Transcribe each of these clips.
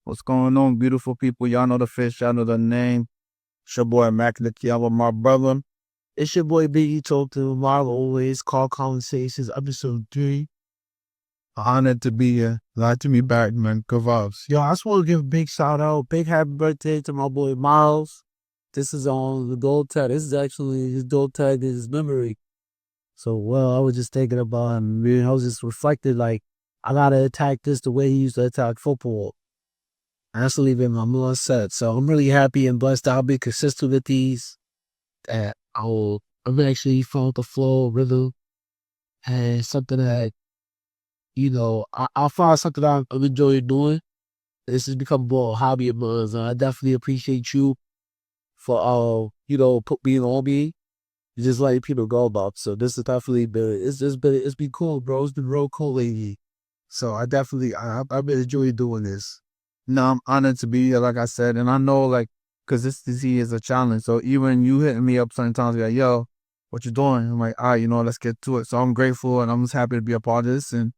What's going on, beautiful people? Y'all know the fish, y'all know the name. It's your boy Immaculate Kiala, my brother. It's your boy Biggie Talk to Marvel always call conversations episode 3. Honored to be here. Glad to be back, man. Good vibes. Yo, I just want to give a big shout out, big happy birthday to my boy Miles. This is on the gold tag. This is actually his gold tag in his memory. So I was just thinking about him. I was just reflecting like I gotta attack this the way he used to attack football. And that's leaving my mindset. So I'm really happy and blessed. I'll be consistent with these. That I'm actually found the flow, rhythm, and something that I'll find something I'm enjoying doing. This has become more a hobby of mine. And I definitely appreciate you for put being on me. Just letting people go about. So this has definitely it's been cool, bro. It's been real cool lately. So I've been enjoying doing this. No, I'm honored to be here, like I said. And I know, like, because this disease is a challenge. So even you hitting me up sometimes, like, yo, what you doing? I'm like, all right, let's get to it. So I'm grateful and I'm just happy to be a part of this. And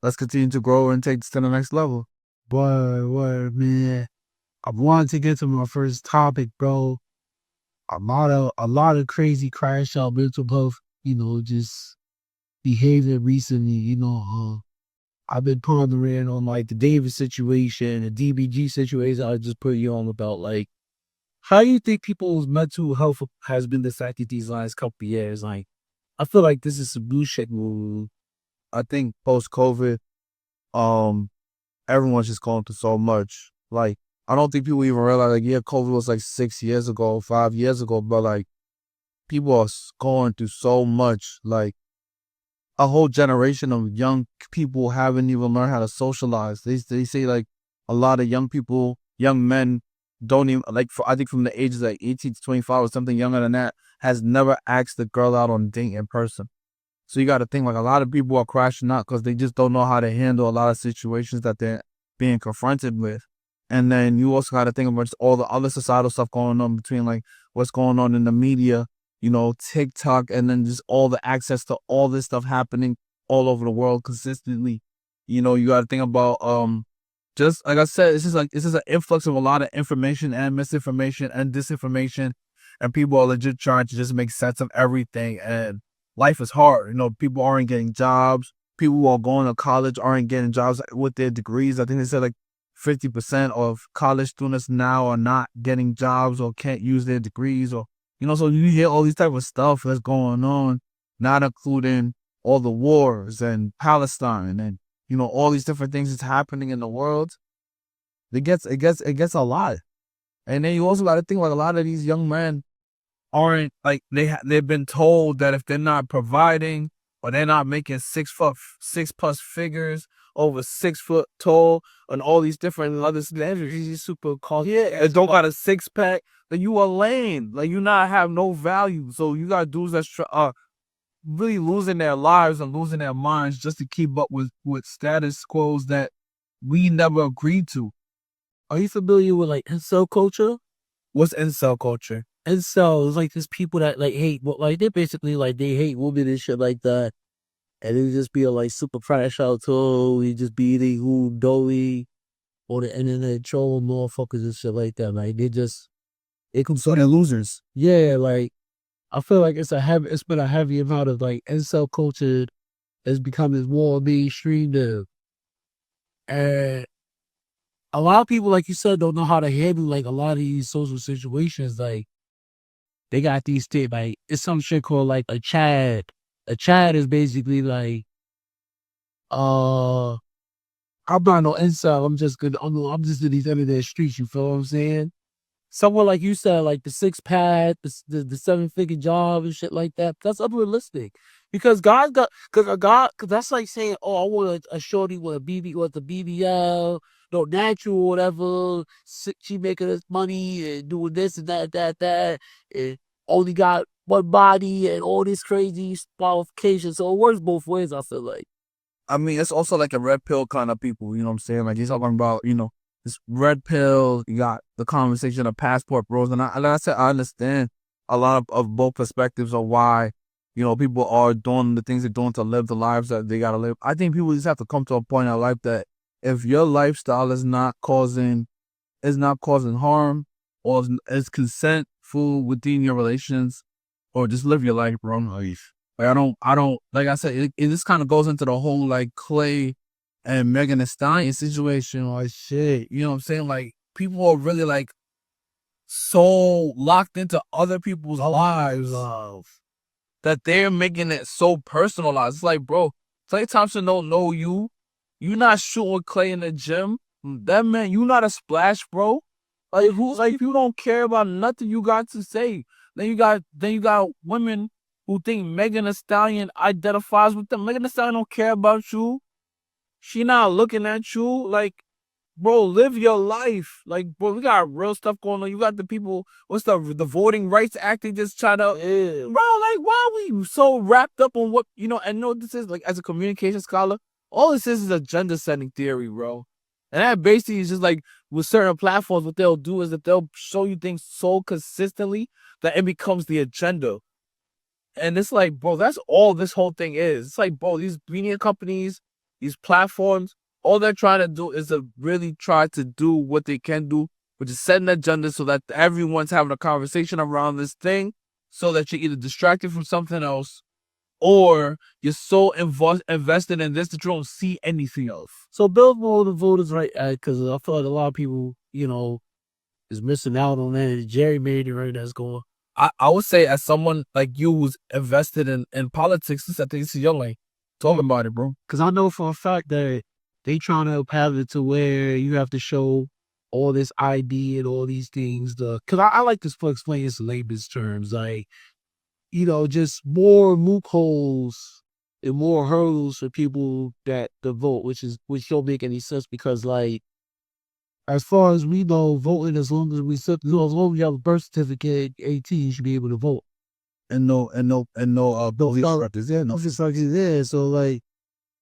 let's continue to grow and take this to the next level. What, man. I wanted to get to my first topic, bro. A lot of crazy crash out mental health, just behavior recently, I've been pondering on like the Davis situation, the DBG situation I just put you on about. Like, how do you think people's mental health has been affected these last couple of years? Like, I feel like this is a bullshit move. I think post COVID, um, everyone's just going through so much. Like, I don't think people even realize, like, yeah, COVID was like 6 years ago, 5 years ago, but like, people are going through so much. Like, a whole generation of young people haven't even learned how to socialize. They say like a lot of young people, young men, don't even like. I think from the ages like 18 to 25 or something younger than that, has never asked the girl out on a date in person. So you got to think like a lot of people are crashing out because they just don't know how to handle a lot of situations that they're being confronted with. And then you also got to think about just all the other societal stuff going on between like what's going on in the media, TikTok, and then just all the access to all this stuff happening all over the world consistently. You got to think about just like I said, this is an influx of a lot of information and misinformation and disinformation, and people are legit trying to just make sense of everything. And life is hard. People aren't getting jobs. People who are going to college aren't getting jobs with their degrees. I think they said like 50% of college students now are not getting jobs or can't use their degrees, or so you hear all these type of stuff that's going on, not including all the wars and Palestine and all these different things that's happening in the world. It gets a lot. And then you also got to think like a lot of these young men aren't like they've been told that if they're not providing or they're not making 6 plus figures over 6 foot tall and all these different other these super called and don't got a six pack, then you are lame. Like you not have no value. So you got dudes that's really losing their lives and losing their minds just to keep up with status quos that we never agreed to. Are you familiar with like incel culture? What's incel culture? Incel is like this people that like hate, like they basically like they hate women and shit like that. And it just be like super fresh out too. He just be eating who doughy on the internet trolling motherfuckers and shit like that. Like it comes So they're losers. yeah, like I feel like it's been a heavy amount of like incel culture that's becoming more mainstream now. And a lot of people, like you said, don't know how to handle like a lot of these social situations. Like they got these things like it's some shit called like a Chad. A Chad is basically like uh I'm not no incel. I'm just good. I'm just in these internet streets. You feel what I'm saying? Someone like you said, like the six pack, the 7-figure job and shit like that. That's unrealistic because cause that's like saying, oh, I want a shorty with a with a BBL, no natural, whatever. She making us money and doing this and that, and only got one body and all this crazy qualifications. So it works both ways. I feel like. I mean, it's also like a red pill kind of people, you know what I'm saying? Like he's talking about, this red pill, you got the conversation of passport bros. And like I said, I understand a lot of both perspectives of why, people are doing the things they're doing to live the lives that they gotta live. I think people just have to come to a point in life that if your lifestyle is not causing is not causing harm or is consentful within your relations, or just live your life, bro. Like I don't, like I said, it just kind of goes into the whole like Clay and Megan Thee Stallion situation. Like shit, you know what I'm saying? Like people are really like so locked into other people's lives that they're making it so personalized. It's like, bro, Klay Thompson don't know you. You not shooting Clay in the gym. That man, you not a splash, bro. Like you don't care about nothing you got to say. Then you got women who think Megan Thee Stallion identifies with them. Megan Thee Stallion don't care about you. She not looking at you. Like, bro, live your life. Like, bro, we got real stuff going on. You got the people, what's the Voting Rights Act? They just try to, bro, like, why are we so wrapped up on what, you know, and know what this is, like, as a communication scholar, all this is agenda setting theory, bro. And that basically is just like with certain platforms, what they'll do is that they'll show you things so consistently that it becomes the agenda. And it's like, bro, that's all this whole thing is. It's like, bro, these media companies, these platforms, all they're trying to do is to really try to do what they can do, which is set an agenda so that everyone's having a conversation around this thing, so that you're either distracted from something else or you're so invested in this that you don't see anything else. So build more the voters right, because I feel like a lot of people, you know, is missing out on that gerrymandering right that's going. I would say as someone like you who's invested in politics, I think this is your lane. Talk about it, bro. Because I know for a fact that they trying to have it to where you have to show all this ID and all these things. Because I like to explain this in layman's terms, like, you know, just more loopholes and more hurdles for people that to vote, which don't make any sense because, like, as far as we know, voting as long as as long as you have a birth certificate, 18, you should be able to vote. And no police records. Yeah, no. It's like there. So like,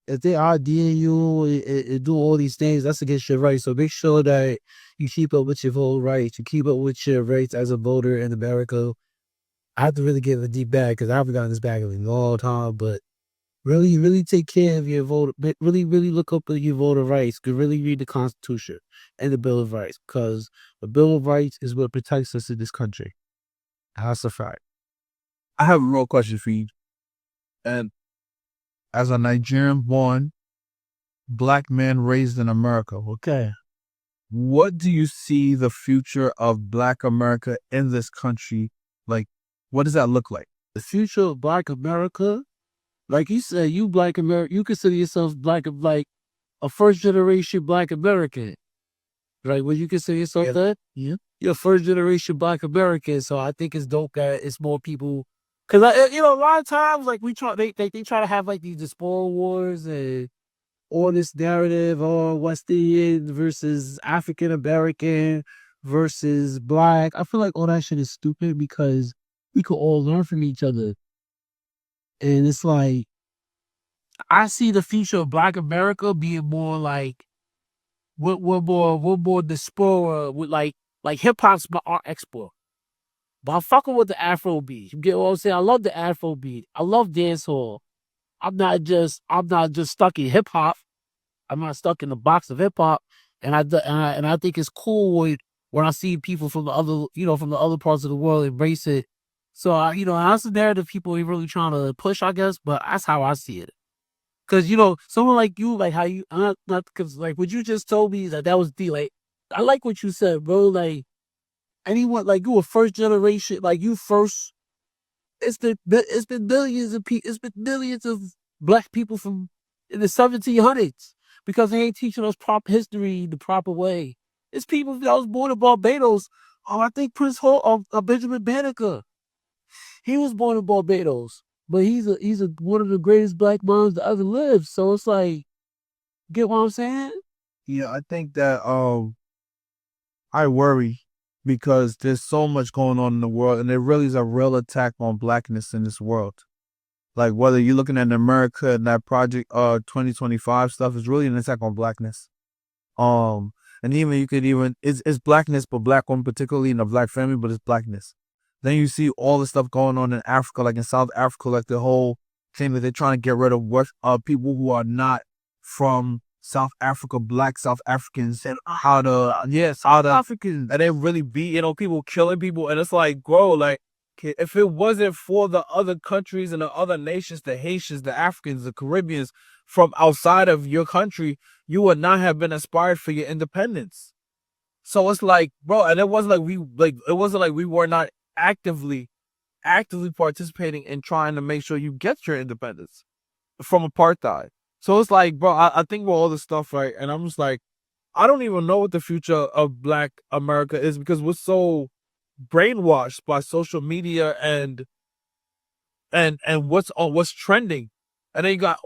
if they IDing you and do all these things, that's against your rights. So make sure that you keep up with your vote rights. You keep up with your rights as a voter in America. I have to really get a deep bag because I haven't gotten this bag in a long time. But really take care of your voter. Really look up at your voter rights. Could really read the Constitution and the Bill of Rights, because the Bill of Rights is what protects us in this country. That's a fact. I have a real question for you. And as a Nigerian-born black man raised in America, Okay. what do you see the future of Black America in this country? Like, what does that look like? The future of Black America, like you said, you Black America, you consider yourself like a first generation Black American, right? Would you consider yourself that? Yeah. You're a first generation Black American, so I think it's dope that it's more people. Cause you know, a lot of times like they try to have like these diaspora wars and all this narrative, or West Indian versus African American versus Black. I feel like all that shit is stupid because we could all learn from each other. And it's like, I see the future of Black America being more like, we're more diaspora with like hip hop's my art export. But I'm fucking with the Afro beat. You get what I'm saying? I love the Afro beat. I love dancehall. I'm not just stuck in hip hop. I'm not stuck in the box of hip hop. And I think it's cool when I see people from the other parts of the world embrace it. So that's the narrative people are really trying to push, I guess. But that's how I see it. Cause someone like you, like how you, I'm not, cause like what you just told me that was the, like, I like what you said, bro. Like, anyone, like, you a first generation, like you first, it's been billions of people, it's been millions of Black people from in the 1700s because they ain't teaching us proper history the proper way. It's people that was born in Barbados. I think Prince Hall of Benjamin Banneker. He was born in Barbados. But he's one of the greatest Black minds to ever live. So it's like, get what I'm saying? Yeah, I think that I worry because there's so much going on in the world, and there really is a real attack on Blackness in this world. Like whether you're looking at America and that Project 2025 stuff is really an attack on Blackness. And even you could it's Blackness, but Black one particularly in the Black family, but it's Blackness. Then you see all the stuff going on in Africa, like in South Africa, like the whole thing that they're trying to get rid of people who are not from South Africa, black South Africans, And how to South Africans. and they really beat, people killing people, and it's like, bro, like, if it wasn't for the other countries and the other nations, the Haitians, the Africans, the Caribbeans from outside of your country, you would not have been inspired for your independence. So it's like, bro, and it wasn't like we were not actively participating in trying to make sure you get your independence from apartheid. So it's like, bro, I think about all this stuff, right? And I'm just like, I don't even know what the future of Black America is, because we're so brainwashed by social media and what's trending. And then I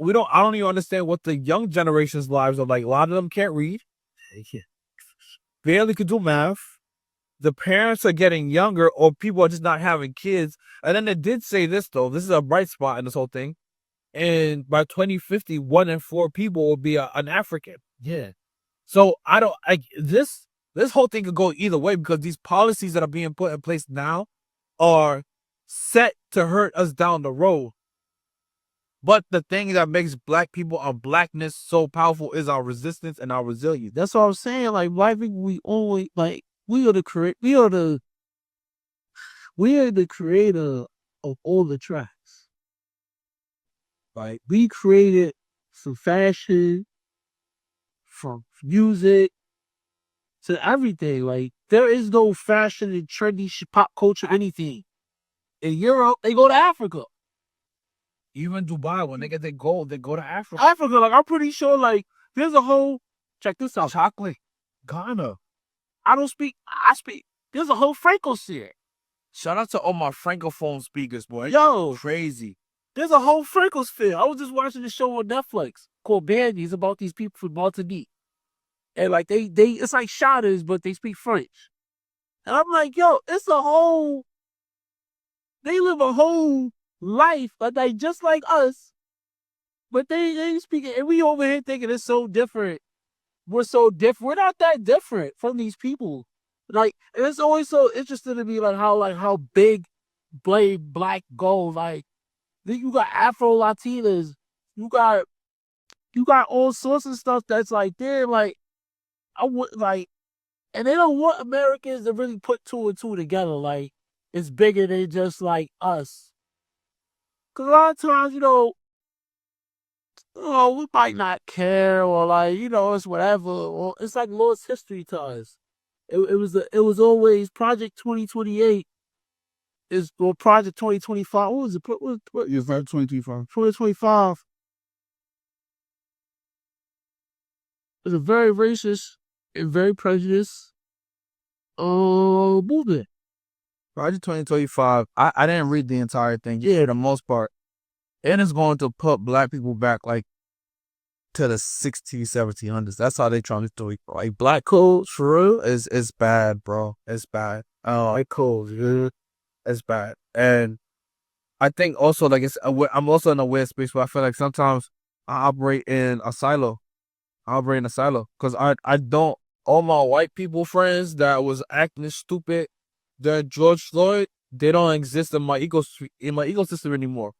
don't even understand what the young generation's lives are like. A lot of them can't read, barely could do math. The parents are getting younger, or people are just not having kids. And then they did say this, though. This is a bright spot in this whole thing. And by 2050, 1 in 4 people will be an African. Yeah. So this whole thing could go either way, because these policies that are being put in place now are set to hurt us down the road. But the thing that makes Black people, our Blackness, so powerful is our resistance and our resilience. That's what I'm saying. Like, Black people, we always, like, we are the creator of all the tracks. Like, we created some fashion, from music to everything. Like, there is no fashion and trendy pop culture, anything. In Europe, they go to Africa. Even Dubai, when they get their gold, they go to Africa. Africa, like, I'm pretty sure, like, there's a whole, check this out. Chocolate, Ghana. I speak, there's a whole Franco sphere. Shout out to all my Francophone speakers, boy. Yo, Crazy. there's a whole Franco sphere. I was just watching this show on Netflix called Bandies about these people from Martinique. And, like, they it's like shotters, but they speak French. And I'm like, yo, they live a whole life, like just like us, but they speak it, and we over here thinking it's so different. We're so different. We're not that different from these people. Like, and it's always so interesting to me, like how big Black go. Like, then you got Afro Latinas, you got all sorts of stuff that's like, damn, like, I would like, and they don't want Americans to really put 2 and 2 together. Like, it's bigger than just like us. Cause a lot of times, we might not care, or like, it's whatever. Or it's like lost history to us. It was always Project 2028 or Project 2025. What was it? What You're 2025. 2025. It's a very racist and very prejudiced movement. Project 2025, I didn't read the entire thing. Yeah, for the most part. And it's going to put Black people back, like, to the 1600s, 1700s. That's how they trying to do it. Like, Black codes, for real, is bad, bro. It's bad. Black codes, yeah. It's bad. And I think also, like, I'm also in a weird space where I feel like sometimes I operate in a silo. Because I don't, all my white people friends that was acting stupid during George Floyd, they don't exist in my ecosystem anymore.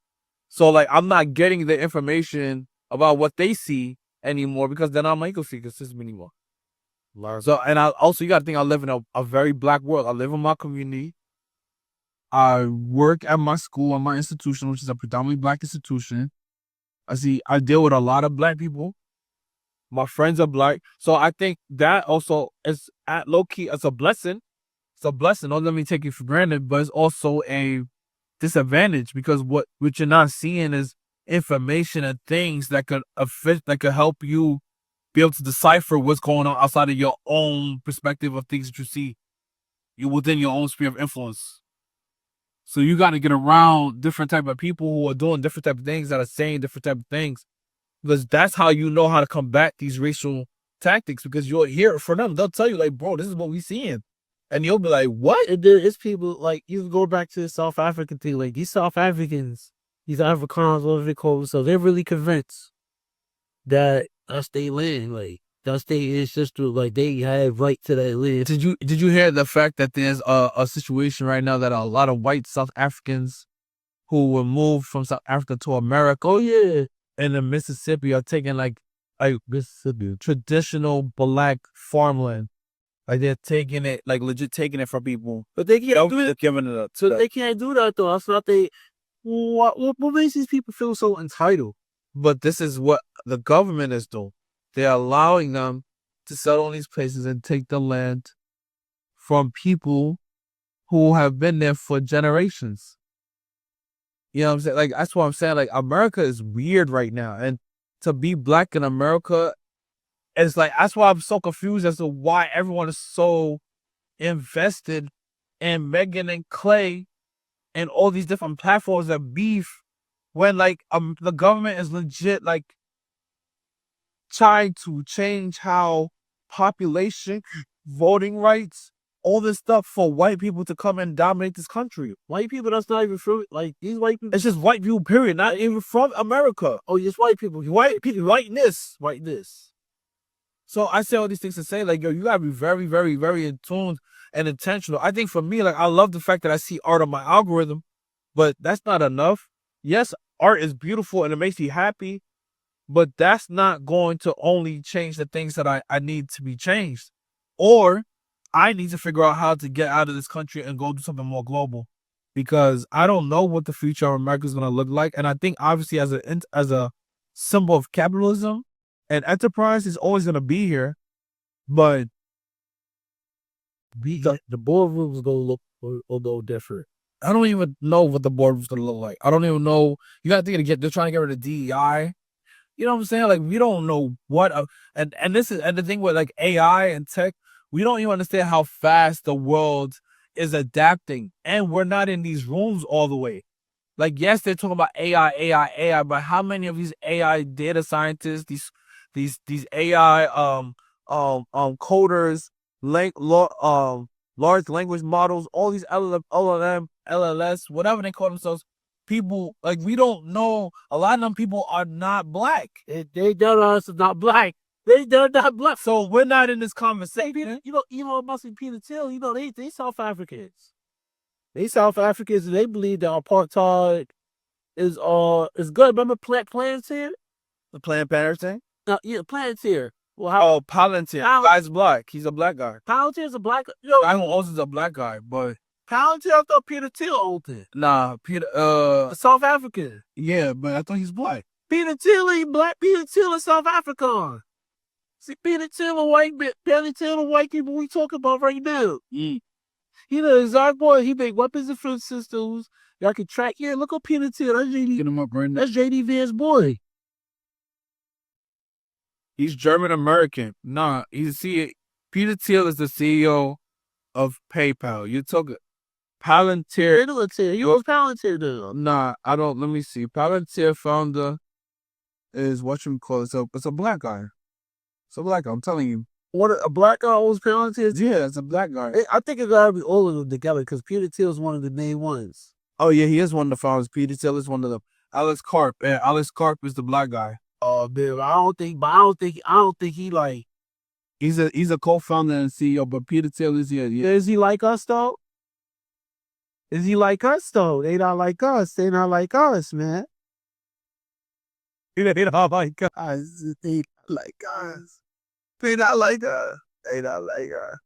So, like, I'm not getting the information about what they see anymore, because they're not my ecosystem anymore. So, and you got to think, I live in a very Black world. I live in my community. I work at my school, at my institution, which is a predominantly Black institution. I deal with a lot of Black people. My friends are Black. So I think that also is, at low key, it's a blessing. It's a blessing. Don't let me take it for granted, but it's also a disadvantage, because what you're not seeing is information and things that could help you be able to decipher what's going on outside of your own perspective of things that you see. You within your own sphere of influence. So you got to get around different type of people who are doing different type of things, that are saying different type of things, because that's how you know how to combat these racial tactics, because you'll hear it from them. They'll tell you, like, bro, this is what we seeing. And you'll be like, what? And then it's people, like, you go back to the South African thing. Like, these South Africans, these Afrikaners, whatever they call themselves, they're really convinced that that's their land. Like, that's their ancestral, like, they have right to that land. Did you hear the fact that there's a situation right now that a lot of white South Africans who were moved from South Africa to America, Oh, yeah. in the Mississippi, are taking, like, like Mississippi. traditional black farmland. Like they're taking it, like legit taking it from people. But they can't do They're it. giving it up. So they can't do that though. That's not they. What makes these people feel so entitled? But this is what the government is doing. They're allowing them to settle in these places and take the land from people who have been there for generations. You know what I'm saying? Like, that's what I'm saying. Like, America is weird right now. And to be black in America, it's like, that's why I'm so confused as to why everyone is so invested in Megan and Clay and all these different platforms that beef when, like, the government is legit, like, trying to change how population, voting rights, all this stuff for white people to come and dominate this country. White people that's not even from like these white people. It's just white people, period. Not even from America. Oh, just white people. White people, whiteness. Whiteness. So I say all these things to say, like, yo, you gotta be very, very, very in tune and intentional. I think for me, like, I love the fact that I see art on my algorithm, but that's not enough. Yes, art is beautiful and it makes me happy, but that's not going to only change the things that I need to be changed. Or I need to figure out how to get out of this country and go do something more global, because I don't know what the future of America is going to look like. And I think obviously as a symbol of capitalism and enterprise is always going to be here, but The boardroom's gonna look a little different. I don't even know what the board was going to look like. I don't even know. You got to think they're trying to get rid of DEI. You know what I'm saying? Like, we don't know what, and the thing with like AI and tech, we don't even understand how fast the world is adapting, and we're not in these rooms all the way. Like, yes, they're talking about AI, but how many of these AI data scientists, these AI coders, large language models, all these LLS, whatever they call themselves, people, like, we don't know. A lot of them people are not black. They done us not black. They done not black. So we're not in this conversation. You know, Muslim Peter Thiel, you know, they South Africans. They South Africans, and they believe that apartheid is good. Remember Palantir? The Planned Parenthood? Yeah, Palantir. Well, how Palantir. Guy's black. He's a black guy. Palantir's a black. You know, Guy who owns is a black guy, but Palantir, I thought Peter Thiel owned it. nah, Peter. A South African. Yeah, but I thought he's black. Peter Thiel ain't black. Peter Thiel is South African. See, Peter Thiel a white man. Peter Thiel a white people we talking about right now. He the exact boy. He make weapons defense systems. Y'all can track. Yeah, look up Peter Thiel. That's JD. Get him up right now. That's JD Vance's boy. He's German American. Nah, Peter Thiel is the CEO of PayPal. You took Palantir. Palantir. You was Palantir though. Nah, I don't. Let me see. Palantir founder is it's a black guy. It's a black guy. I'm telling you. What a black guy owns Palantir? Yeah, it's a black guy. I think it gotta be all of them together because Peter Thiel is one of the main ones. Oh yeah, he is one of the founders. Peter Thiel is one of them. Alex Karp. Yeah, Alex Karp is the black guy. Oh man, I don't think he like. He's a co-founder and CEO, but Peter Thiel is here. Yeah. Is he like us though? Is he like us though? They not like us. They not like us, man. They not like us. They not like us. They not like us. They not like us.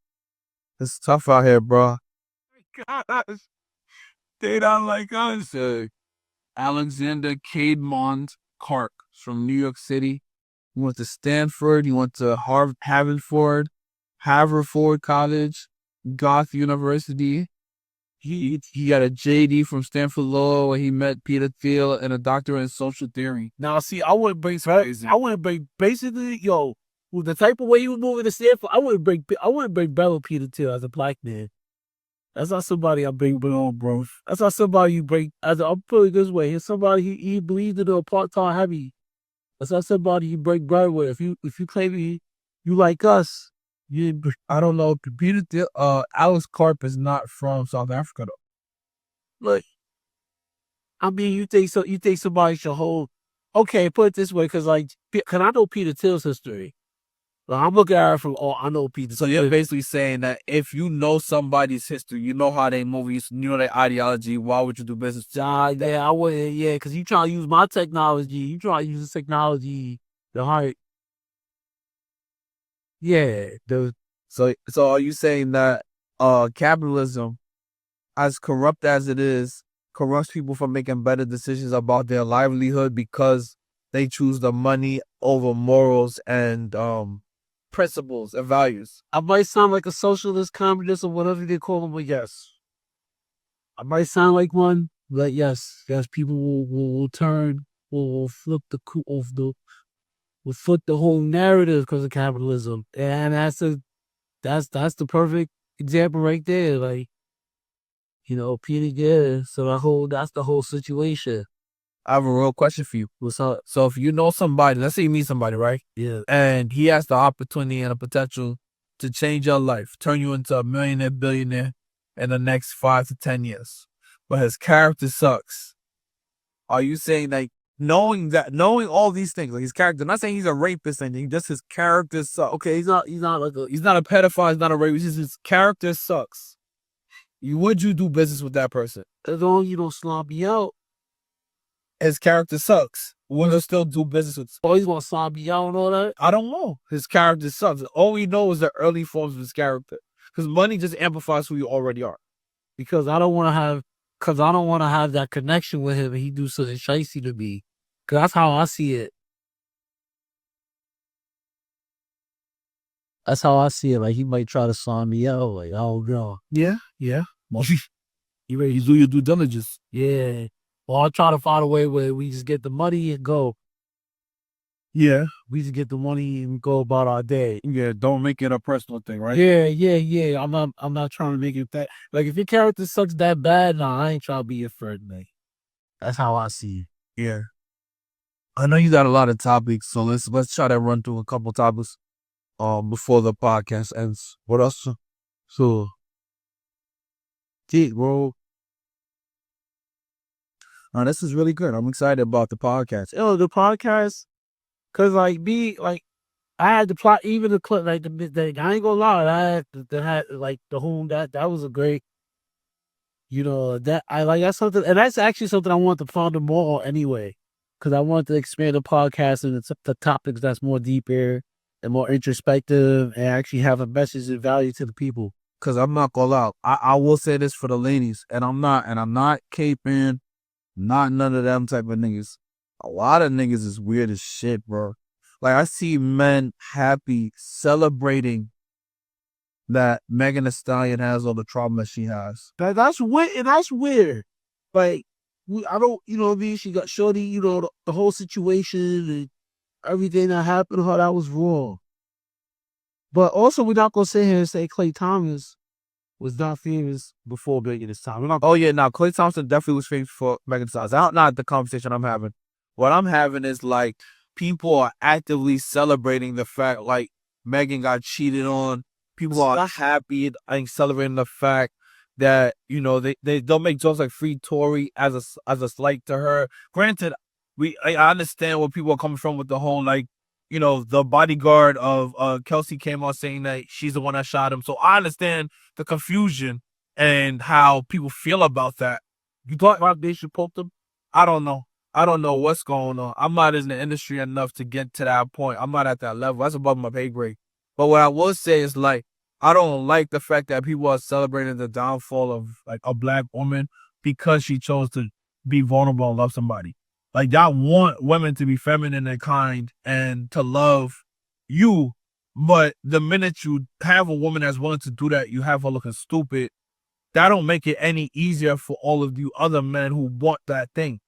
It's tough out here, bro. Gosh. They not like us. Alexander Caedmon Clark from New York City. He went to Stanford. He went to Haverford College, Goth University. He got a JD from Stanford Law where he met Peter Thiel and a doctorate in social theory. Now, see, I wouldn't bring basically, yo, with the type of way he was moving to Stanford, I wouldn't bring Bella Peter Thiel as a black man. That's not somebody I bring on, bro. That's not somebody you bring I'll put it this way. He's somebody he believed in the apartheid heavy. That's not somebody you break bread with. If you claim you like us, I don't know. Peter Thiel, Alex Karp is not from South Africa though. Look, I mean, you think somebody should hold? Okay, put it this way, because I know Peter Thiel's history. Like, I'm looking at it from I know Peter. So you're basically saying that if you know somebody's history, you know how they move, you know their ideology, why would you do business? Yeah, I wouldn't. Yeah, because you trying to use my technology. You trying to use the technology to hurt Yeah, So are you saying that capitalism, as corrupt as it is, corrupts people from making better decisions about their livelihood because they choose the money over morals and principles and values? I might sound like a socialist, communist, or whatever they call them, but yes. I might sound like one, but yes, people will turn, will flip the will flip the whole narrative because of capitalism, and that's the perfect example right there. Like, Peter Gabriel. So that's the whole situation. I have a real question for you. What's up? So if you know somebody, let's say you meet somebody, right? Yeah. And he has the opportunity and the potential to change your life, turn you into a millionaire, billionaire in the next 5 to 10 years, but his character sucks. Are you saying that knowing all these things, like his character, not saying he's a rapist or anything, just his character sucks. Okay, he's not like He's not a pedophile. He's not a rapist. Just his character sucks. Would you do business with that person? as long as you don't slump me out. His character sucks. Would you still do business with? Oh, he's gonna slump me out and all that. I don't know. His character sucks. All we know is the early forms of his character. Because money just amplifies who you already are. Because I don't want to have that connection with him and he do something shicey to me. Cause that's how I see it. That's how I see it. Like, he might try to sign me out. Like, oh no. Yeah. You ready to do your due diligence. Yeah. Well, I'll try to find a way where we just get the money and go. Yeah. We just get the money and go about our day. Yeah. Don't make it a personal thing, right? Yeah. I'm not trying to make it that. Like, if your character sucks that bad, nah, I ain't trying to be your friend, man. That's how I see it. Yeah. I know you got a lot of topics, so let's try to run through a couple topics before the podcast ends. What else? So, bro. This is really good. I'm excited about the podcast. The podcast, cause like I had the plot, even the clip, like I ain't gonna lie, I had like the whole that was a great, that I like, that's something, and that's actually something I want to ponder more on anyway, cause I want to expand the podcast and the topics that's more deeper and more introspective and actually have a message and value to the people. Cause I'm not gonna lie, I will say this for the ladies, and I'm not caping, not none of them type of niggas. A lot of niggas is weird as shit, bro. Like, I see men happy celebrating that Megan Thee Stallion has all the trauma she has. That's weird, and that's weird. Like, I don't, what I mean? She got shorty, the whole situation and everything that happened to her, that was wrong. But also, we're not gonna sit here and say Klay Thomas was not famous before Megan Thee Stallion. Oh yeah, now Klay Thompson definitely was famous for Megan Thee Stallion. That's not the conversation I'm having. What I'm having is like, people are actively celebrating the fact like Megan got cheated on. People are happy and celebrating the fact that, they don't make jokes like Free Tory as a slight to her. Granted, I understand where people are coming from with the whole, like, the bodyguard of Kelsey came out saying that she's the one that shot him. So I understand the confusion and how people feel about that. You thought about they should poke them? I don't know. I don't know what's going on. I'm not in the industry enough to get to that point. I'm not at that level. That's above my pay grade. But what I will say is, like, I don't like the fact that people are celebrating the downfall of, like, a black woman because she chose to be vulnerable and love somebody. Like, y'all want women to be feminine and kind and to love you, but the minute you have a woman that's willing to do that, you have her looking stupid. That don't make it any easier for all of you other men who want that thing,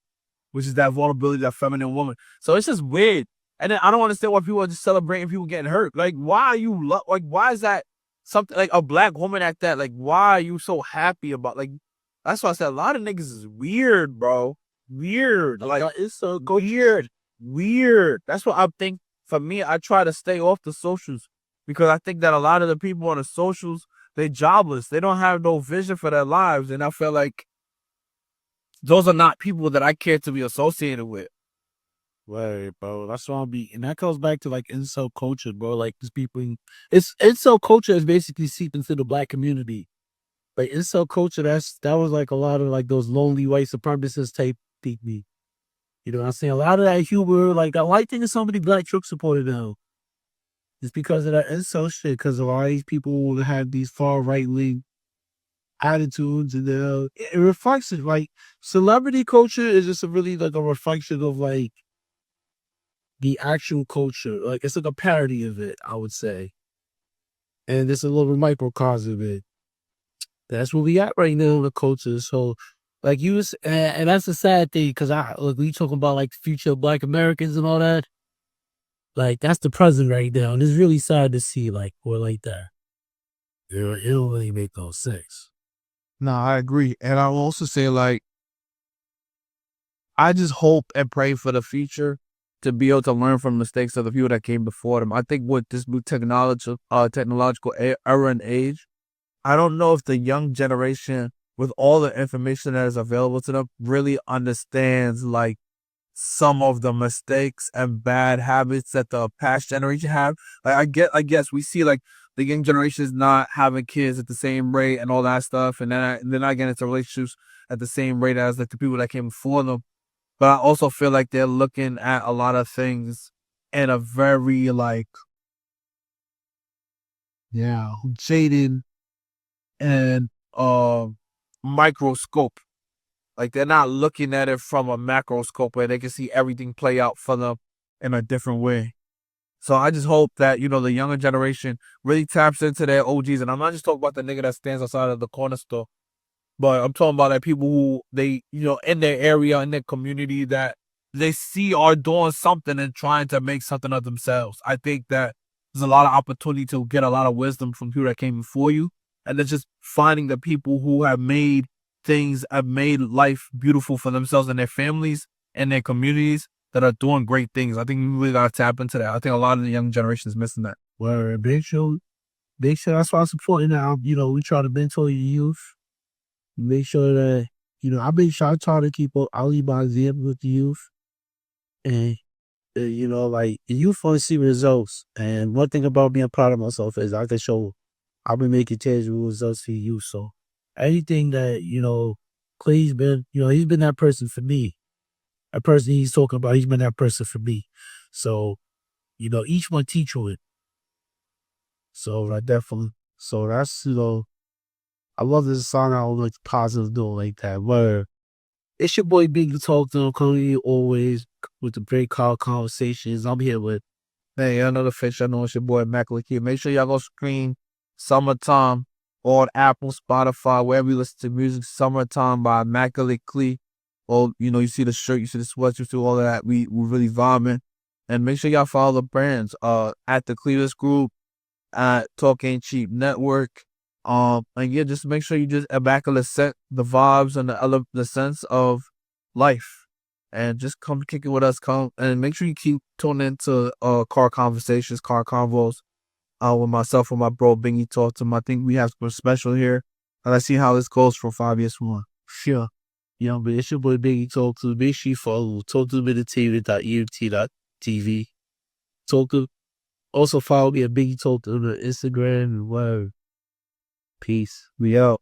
which is that vulnerability, that feminine woman. So it's just weird. And then I don't understand why people are just celebrating people getting hurt. Like, why are you, why is that something, like, a black woman at that? Like, why are you so happy about, like, that's why I said a lot of niggas is weird, bro. Weird. Like, it's so weird. That's what I think. For me, I try to stay off the socials because I think that a lot of the people on the socials, they jobless. They don't have no vision for their lives. And I feel like those are not people that I care to be associated with. Right, bro. That's what I'll be. And that goes back to like incel culture, bro. Like, these people, it's incel culture is basically seeped into the black community. Like, incel culture, that was like a lot of like those lonely white supremacist type people. You know what I'm saying? A lot of that humor, like, I like thinking so many black Trump supporters now. It's because of that incel shit. Because a lot of these people have these far right wing attitudes, and it reflects it. Like celebrity culture is just really like a reflection of like the actual culture. Like it's like a parody of it, I would say, and it's a little microcosm of it. That's where we at right now in the culture. So, like you was, and that's a sad thing because we talking about like the future of Black Americans and all that. Like that's the present right now, and it's really sad to see like we're like that. It don't really make no sense. No, I agree. And I will also say, like, I just hope and pray for the future to be able to learn from mistakes of the people that came before them. I think with this new technological era and age, I don't know if the young generation, with all the information that is available to them, really understands like some of the mistakes and bad habits that the past generation have. Like I guess we see like the young generation is not having kids at the same rate and all that stuff, and then they're not getting into relationships at the same rate as like the people that came before them. But I also feel like they're looking at a lot of things in a very like jaded and microscope. Like they're not looking at it from a macroscope where they can see everything play out for them in a different way. So I just hope that, the younger generation really taps into their OGs. And I'm not just talking about the nigga that stands outside of the corner store, but I'm talking about like people who they, in their area, in their community that they see are doing something and trying to make something of themselves. I think that there's a lot of opportunity to get a lot of wisdom from people that came before you. And then just finding the people who have made life beautiful for themselves and their families and their communities that are doing great things. I think we really gotta tap into that. I think a lot of the young generation is missing that. Where big show, that's why I'm supporting now. We try to mentor the youth. Make sure that, I try to keep up. I lead by example with the youth. And, like, the youth want to see results. And one thing about being proud of myself is I can show I've been making tangible results for you. So anything that, Clay's been, he's been that person for me. A person he's talking about, he's been that person for me. So, each one teach on it. So I definitely, so that's, I love this song. I like positive note like that. Where it's your boy Big Talk to Cody always with the great call conversations. I'm here with. Hey, another fish. I know it's your boy Immaculate Kid. Make sure y'all go stream Summertime on Apple, Spotify, wherever you listen to music. Summertime by Immaculate Klee. Or, you see the shirt, you see the sweats, you see all of that. We're really vibing. And make sure y'all follow the brands at the Cletus Group, at Talk Ain't Cheap Network. And yeah, just make sure you just Immaculate set the vibes and the sense of life. And just come kick it with us. Come and make sure you keep tuning into car conversations, car convos. With myself and my bro Bingy Talk to him. I think we have something special here. And let's see how this goes from 5 years from now. Sure. But it's your boy Biggie Talk to. Make sure you follow talktominutv.emt.tv. Talk to. Also follow me at Biggie Talk on the Instagram and whatever. Peace. We out.